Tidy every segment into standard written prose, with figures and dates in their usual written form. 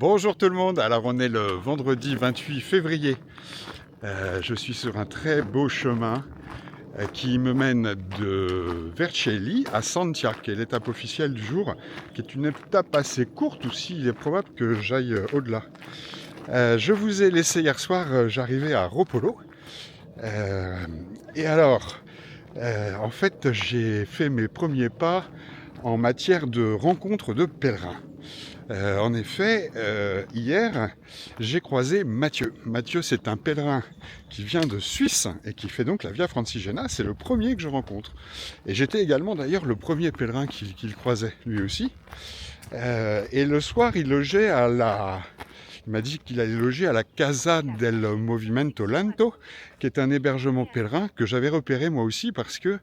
Bonjour tout le monde, alors on est le vendredi 28 février. Je suis sur un très beau chemin qui me mène de Vercelli à Santia, qui est l'étape officielle du jour, qui est une étape assez courte aussi, il est probable que j'aille au-delà. Je vous ai laissé hier soir, j'arrivais à Ropolo. Et alors, en fait, j'ai fait mes premiers pas en matière de rencontre de pèlerins. En effet, hier, j'ai croisé Mathieu. Mathieu, c'est un pèlerin qui vient de Suisse et qui fait donc la Via Francigena. C'est le premier que je rencontre. Et j'étais également d'ailleurs le premier pèlerin qu'il croisait, lui aussi. Et le soir, il m'a dit qu'il allait loger à la Casa del Movimento Lento, qui est un hébergement pèlerin que j'avais repéré moi aussi parce que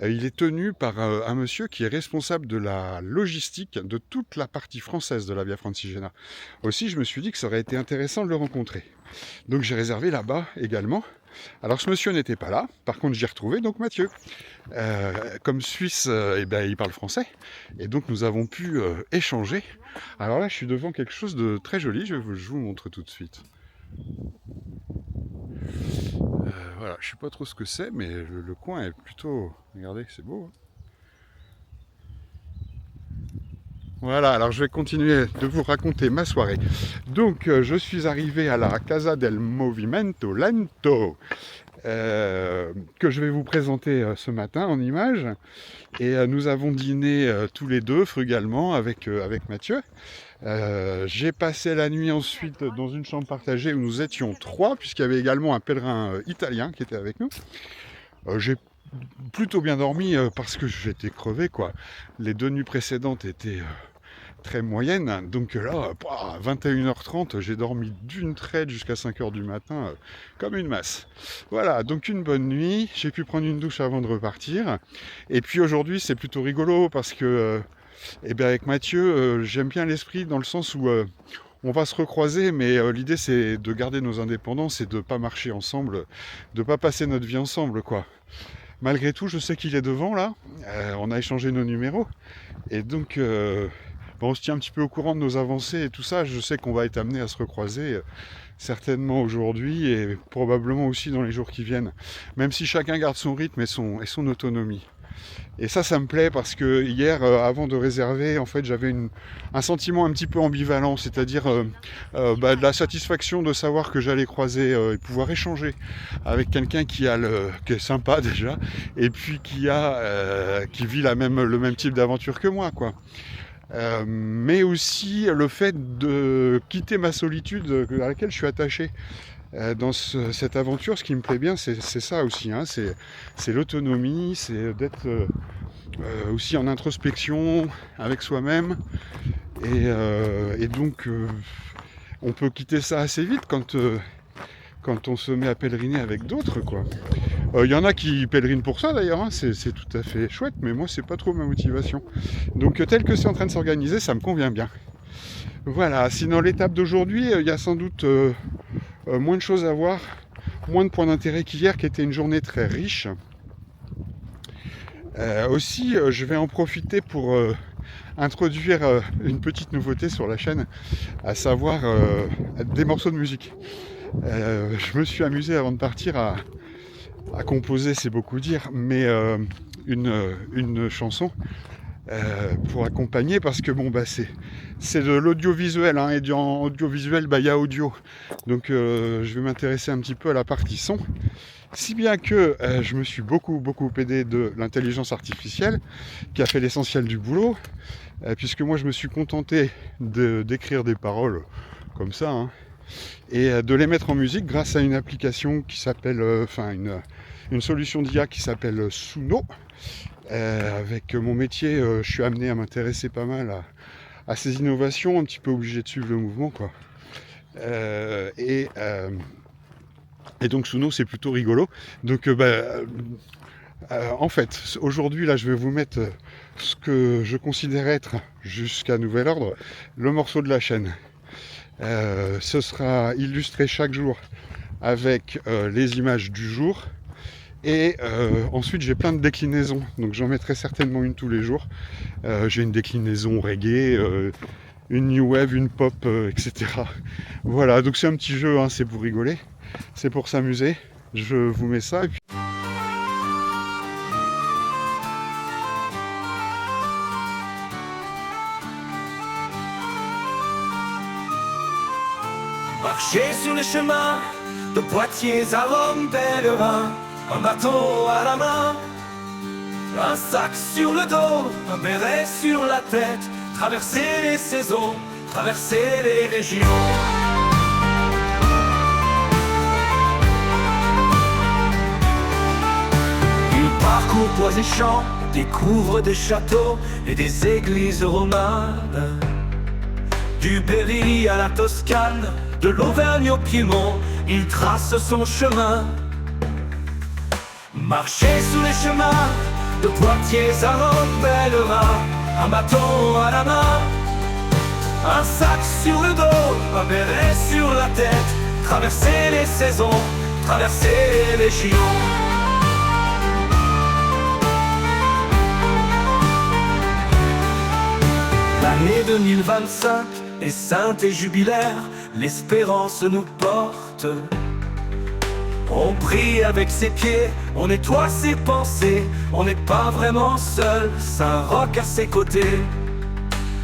il est tenu par un monsieur qui est responsable de la logistique de toute la partie française de la Via Francigena. Aussi, je me suis dit que ça aurait été intéressant de le rencontrer. Donc j'ai réservé là-bas également. Alors ce monsieur n'était pas là, par contre j'ai retrouvé donc Mathieu. Comme Suisse, il parle français, et donc nous avons pu échanger. Alors là je suis devant quelque chose de très joli, je vous montre tout de suite. Voilà, je sais pas trop ce que c'est, mais le coin est plutôt... Regardez, c'est beau. Hein. Voilà, alors je vais continuer de vous raconter ma soirée. Donc je suis arrivé à la Casa del Movimento Lento, que je vais vous présenter ce matin en images. Et nous avons dîné tous les deux frugalement avec Mathieu. J'ai passé la nuit ensuite dans une chambre partagée où nous étions trois, puisqu'il y avait également un pèlerin italien qui était avec nous. J'ai plutôt bien dormi parce que j'étais crevé, quoi. Les 2 nuits précédentes étaient très moyennes, donc là, à 21h30, j'ai dormi d'une traite jusqu'à 5h du matin, comme une masse. Voilà, donc une bonne nuit, j'ai pu prendre une douche avant de repartir, et puis aujourd'hui c'est plutôt rigolo parce que, avec Mathieu, j'aime bien l'esprit dans le sens où on va se recroiser, mais l'idée c'est de garder nos indépendances et de pas marcher ensemble, de pas passer notre vie ensemble, quoi. Malgré tout, je sais qu'il est devant là, on a échangé nos numéros, et donc on se tient un petit peu au courant de nos avancées et tout ça. Je sais qu'on va être amené à se recroiser certainement aujourd'hui et probablement aussi dans les jours qui viennent, même si chacun garde son rythme et son autonomie. Et ça me plaît parce que hier, avant de réserver, en fait, j'avais un sentiment un petit peu ambivalent, c'est-à-dire de la satisfaction de savoir que j'allais croiser et pouvoir échanger avec quelqu'un qui est sympa déjà, et puis qui vit le même type d'aventure que moi, quoi. Mais aussi le fait de quitter ma solitude à laquelle je suis attaché. Dans cette aventure, ce qui me plaît bien, c'est ça aussi, hein, c'est l'autonomie, c'est d'être aussi en introspection avec soi-même, et donc on peut quitter ça assez vite quand on se met à pèleriner avec d'autres, quoi. Y en a qui pèlerinent pour ça d'ailleurs, hein, c'est tout à fait chouette, mais moi c'est pas trop ma motivation. Donc tel que c'est en train de s'organiser, ça me convient bien. Voilà, sinon l'étape d'aujourd'hui, il y a sans doute moins de choses à voir, moins de points d'intérêt qu'hier, qui était une journée très riche. Aussi, je vais en profiter pour introduire une petite nouveauté sur la chaîne, à savoir des morceaux de musique. Je me suis amusé avant de partir à composer, c'est beaucoup dire, mais une chanson pour accompagner, parce que c'est de l'audiovisuel, hein, et dans audiovisuel, il y a audio. Donc je vais m'intéresser un petit peu à la partie son. Si bien que je me suis beaucoup aidé de l'intelligence artificielle, qui a fait l'essentiel du boulot, puisque moi je me suis contenté d'écrire des paroles comme ça, hein, et de les mettre en musique grâce à une application qui s'appelle, une solution d'IA qui s'appelle Suno. Avec mon métier, je suis amené à m'intéresser pas mal à ces innovations, un petit peu obligé de suivre le mouvement, quoi. Et donc Suno, c'est plutôt rigolo. Donc en fait, aujourd'hui là, je vais vous mettre ce que je considère être, jusqu'à nouvel ordre, le morceau de la chaîne. Ce sera illustré chaque jour avec les images du jour. Et ensuite j'ai plein de déclinaisons, donc j'en mettrai certainement une tous les jours. J'ai une déclinaison reggae, une new wave, une pop, etc. Voilà, donc c'est un petit jeu, hein, c'est pour rigoler, c'est pour s'amuser. Je vous mets ça et puis... Marcher sur les chemins de Poitiers à Rome, pèlerin, un bateau à la main, un sac sur le dos, un béret sur la tête, traverser les saisons, traverser les régions. Il parcourt bois et champs, découvre des châteaux et des églises romanes. Du Berry à la Toscane, de l'Auvergne au Piémont, il trace son chemin. Marcher sous les chemins de Poitiers à Rome, pèlerin, un bateau à la main, un sac sur le dos, un béret sur la tête, traverser les saisons, traverser les régions. L'année 2025 est sainte et jubilaire, l'espérance nous porte. On prie avec ses pieds, on nettoie ses pensées, on n'est pas vraiment seul, Saint-Roch à ses côtés.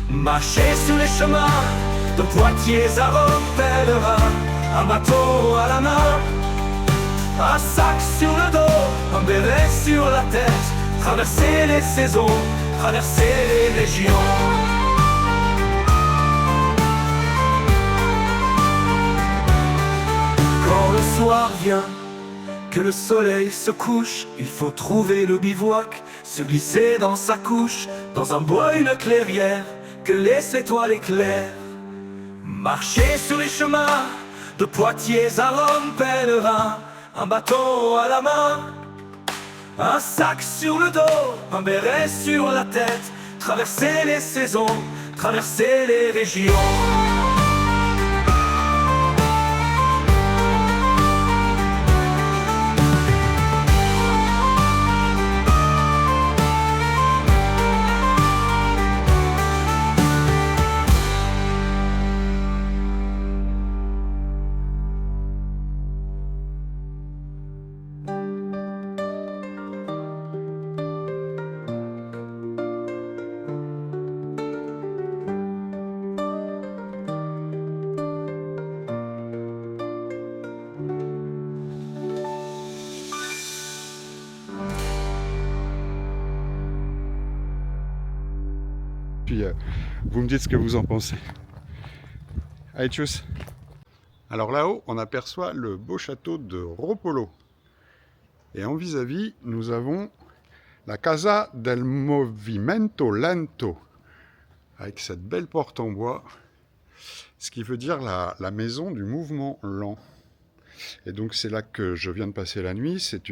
Marcher sur les chemins de Poitiers à Rome, pèlerin, un bateau à la main, un sac sur le dos, un béret sur la tête, traverser les saisons, traverser les régions. Quand le soir vient, que le soleil se couche, il faut trouver le bivouac, se glisser dans sa couche, dans un bois, une clairière, que les étoiles éclairent. Marcher sur les chemins de Poitiers à Rome, pèlerin, un bateau à la main, un sac sur le dos, un béret sur la tête, traverser les saisons, traverser les régions. Puis vous me dites ce que vous en pensez. Allez, tchuss. Alors là-haut, on aperçoit le beau château de Ropolo. Et en vis-à-vis, nous avons la Casa del Movimento Lento, avec cette belle porte en bois, ce qui veut dire la maison du mouvement lent. Et donc c'est là que je viens de passer la nuit, c'est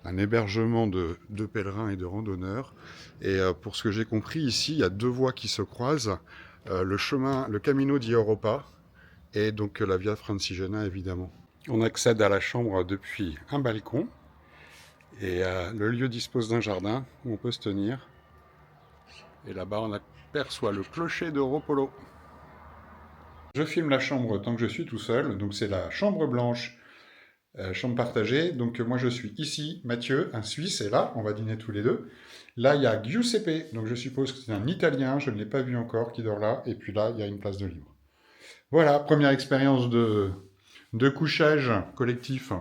un hébergement de pèlerins et de randonneurs. Et pour ce que j'ai compris, ici, il y a deux voies qui se croisent, le Camino di Europa et donc la Via Francigena, évidemment. On accède à la chambre depuis un balcon, et le lieu dispose d'un jardin où on peut se tenir. Et là-bas, on aperçoit le clocher de Ropolo. Je filme la chambre tant que je suis tout seul, donc c'est la chambre blanche, chambre partagée. Donc moi je suis ici, Mathieu, un Suisse, et là, on va dîner tous les deux. Là, il y a Giuseppe, donc je suppose que c'est un Italien, je ne l'ai pas vu encore, qui dort là. Et puis là, il y a une place de libre. Voilà, première expérience de couchage collectif.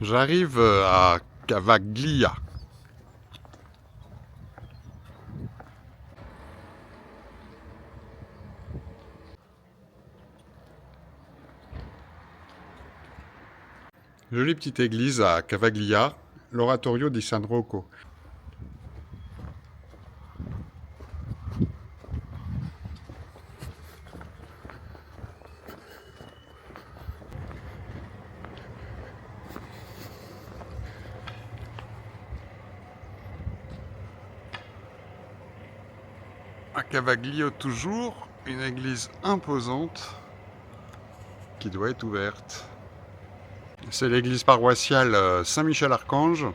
J'arrive à Cavaglia. Jolie petite église à Cavaglia, l'Oratorio di San Rocco. À Cavaglio toujours, une église imposante qui doit être ouverte. C'est l'église paroissiale Saint-Michel-Archange,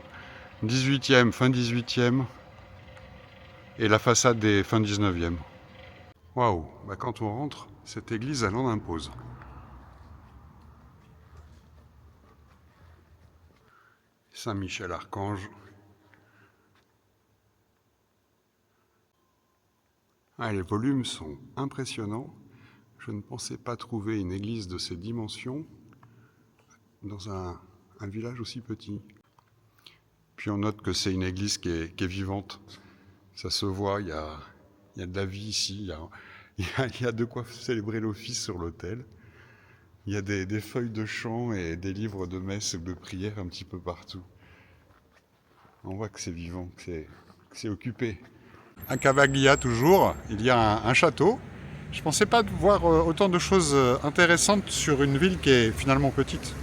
18e, fin 18e, et la façade des fin 19e. Waouh, bah quand on rentre, cette église elle en impose. Saint-Michel-Archange. Ah, les volumes sont impressionnants. Je ne pensais pas trouver une église de ces dimensions dans un village aussi petit. Puis on note que c'est une église qui est vivante. Ça se voit, il y a de la vie ici, il y a de quoi célébrer l'office sur l'autel. Il y a des feuilles de chant et des livres de messe et de prière un petit peu partout. On voit que c'est vivant, que c'est occupé. À Cavaglia toujours, il y a un château. Je ne pensais pas voir autant de choses intéressantes sur une ville qui est finalement petite.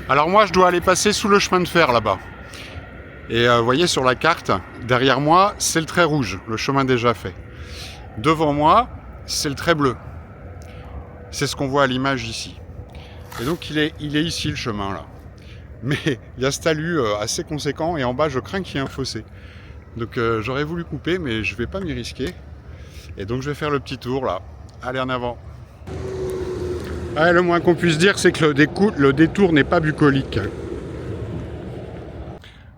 Alors moi je dois aller passer sous le chemin de fer là-bas. Et vous voyez sur la carte, derrière moi c'est le trait rouge, le chemin déjà fait. Devant moi c'est le trait bleu. C'est ce qu'on voit à l'image ici. Et donc il est ici le chemin là. Mais il y a ce talus assez conséquent et en bas je crains qu'il y ait un fossé. Donc j'aurais voulu couper mais je vais pas m'y risquer. Et donc je vais faire le petit tour là. Allez en avant. Ouais, le moins qu'on puisse dire, c'est que le détour n'est pas bucolique.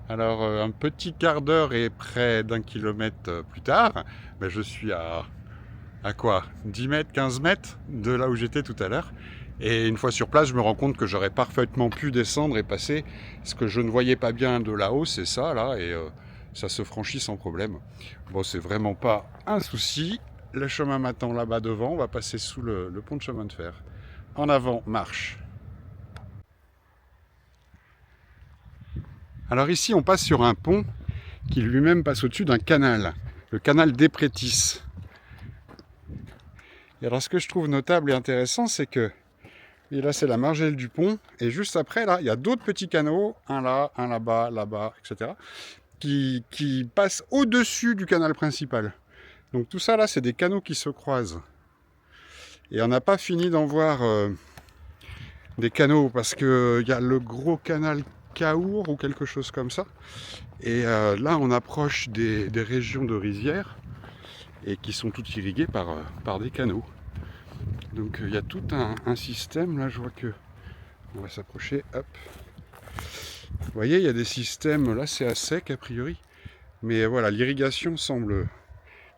Alors, un petit quart d'heure et près d'1 kilomètre plus tard, ben, je suis à quoi 10 mètres, 15 mètres de là où j'étais tout à l'heure. Et une fois sur place, je me rends compte que j'aurais parfaitement pu descendre et passer. Ce que je ne voyais pas bien de là-haut, c'est ça, là, et ça se franchit sans problème. Bon, c'est vraiment pas un souci. Le chemin m'attend là-bas devant, on va passer sous le pont de chemin de fer. En avant, marche. Alors ici, on passe sur un pont qui lui-même passe au-dessus d'un canal, le canal des Prétis. Et alors ce que je trouve notable et intéressant, c'est que, et là c'est la margelle du pont, et juste après, là, il y a d'autres petits canaux, un là, un là-bas, là-bas, etc., qui passent au-dessus du canal principal. Donc tout ça là, c'est des canaux qui se croisent. Et on n'a pas fini d'en voir des canaux parce qu'il y a le gros canal Caour ou quelque chose comme ça. Et là, on approche des régions de rizières et qui sont toutes irriguées par des canaux. Donc il y a tout un système. Là, je vois que on va s'approcher. Hop. Vous voyez, il y a des systèmes. Là, c'est à sec a priori. Mais voilà, l'irrigation semble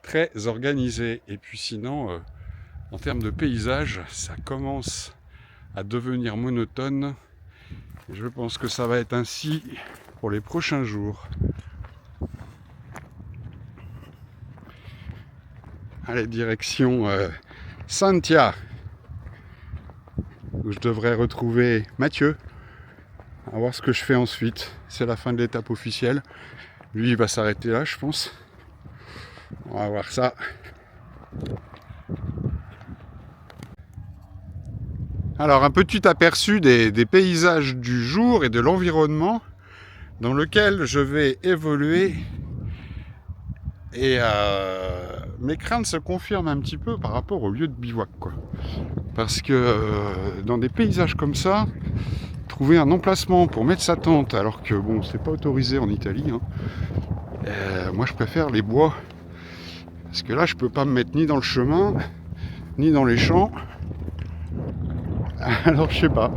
très organisée. Et puis sinon... en termes de paysage, ça commence à devenir monotone. Je pense que ça va être ainsi pour les prochains jours. Allez, direction Santia, où je devrais retrouver Mathieu. On va voir ce que je fais ensuite. C'est la fin de l'étape officielle. Lui, il va s'arrêter là, je pense. On va voir ça. Alors un petit aperçu des paysages du jour et de l'environnement dans lequel je vais évoluer et mes craintes se confirment un petit peu par rapport au lieu de bivouac, quoi. Parce que dans des paysages comme ça, trouver un emplacement pour mettre sa tente alors que bon, c'est pas autorisé en Italie, hein, Moi, je préfère les bois. Parce que là, je peux pas me mettre ni dans le chemin, ni dans les champs. Alors, je sais pas.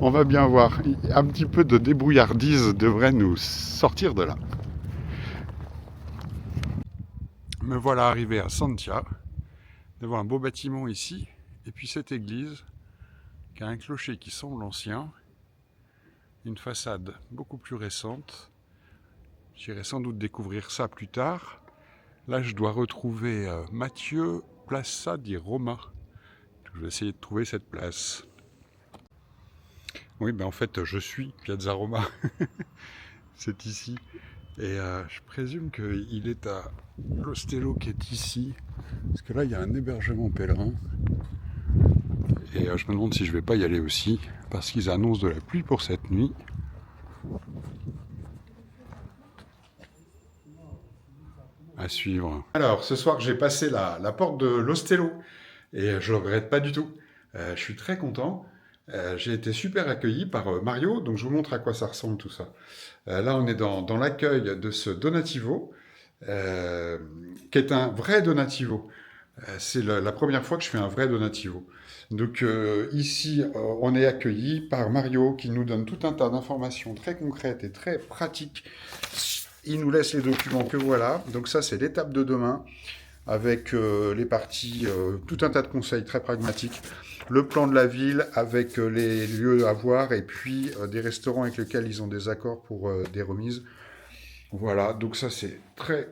On va bien voir. Un petit peu de débrouillardise devrait nous sortir de là. Me voilà arrivé à Santia, devant un beau bâtiment ici, et puis cette église qui a un clocher qui semble ancien, une façade beaucoup plus récente. J'irai sans doute découvrir ça plus tard. Là, je dois retrouver Mathieu Plaza di Roma. Je vais essayer de trouver cette place. Oui, ben en fait, je suis Piazza Roma. C'est ici. Et je présume qu'il est à l'Ostello qui est ici. Parce que là, il y a un hébergement pèlerin. Et je me demande si je vais pas y aller aussi. Parce qu'ils annoncent de la pluie pour cette nuit. À suivre. Alors, ce soir, j'ai passé la porte de l'Ostello. Et je ne le regrette pas du tout. Je suis très content. J'ai été super accueilli par Mario, donc je vous montre à quoi ça ressemble tout ça. Là, on est dans l'accueil de ce Donativo, qui est un vrai Donativo. C'est la première fois que je fais un vrai Donativo. Donc ici, on est accueilli par Mario, qui nous donne tout un tas d'informations très concrètes et très pratiques. Il nous laisse les documents que voilà. Donc ça, c'est l'étape de demain, avec les parties, tout un tas de conseils très pragmatiques. Le plan de la ville avec les lieux à voir et puis des restaurants avec lesquels ils ont des accords pour des remises. Voilà, donc ça c'est très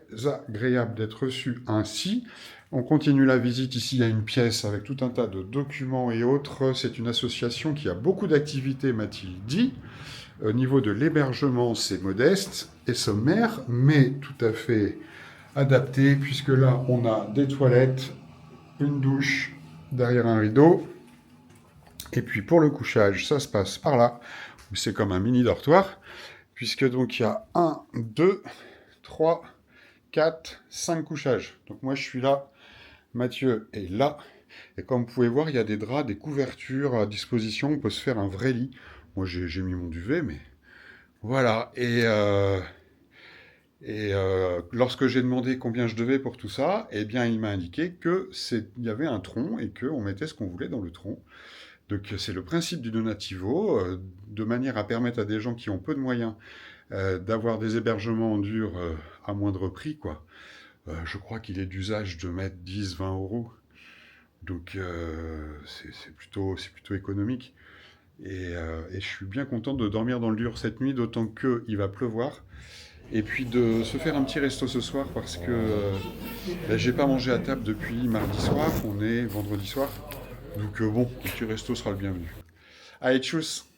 agréable d'être reçu ainsi. On continue la visite, ici il y a une pièce avec tout un tas de documents et autres. C'est une association qui a beaucoup d'activités, m'a-t-il dit. Au niveau de l'hébergement, c'est modeste et sommaire, mais tout à fait adapté, puisque là on a des toilettes, une douche derrière un rideau. Et puis pour le couchage, ça se passe par là, où c'est comme un mini dortoir, puisque donc il y a 1, 2, 3, 4, 5 couchages. Donc moi je suis là, Mathieu est là, et comme vous pouvez voir, il y a des draps, des couvertures à disposition, on peut se faire un vrai lit. Moi j'ai mis mon duvet, mais voilà. Et lorsque j'ai demandé combien je devais pour tout ça, eh bien il m'a indiqué qu'il y avait un tronc et qu'on mettait ce qu'on voulait dans le tronc. Donc c'est le principe du donativo, de manière à permettre à des gens qui ont peu de moyens d'avoir des hébergements durs à moindre prix, quoi. Je crois qu'il est d'usage de mettre 10, 20 euros. Donc c'est plutôt économique. Et je suis bien content de dormir dans le dur cette nuit, d'autant qu'il va pleuvoir. Et puis de se faire un petit resto ce soir parce que j'ai pas mangé à table depuis mardi soir, on est vendredi soir. Donc bon, le petit resto sera le bienvenu. Allez, tchuss!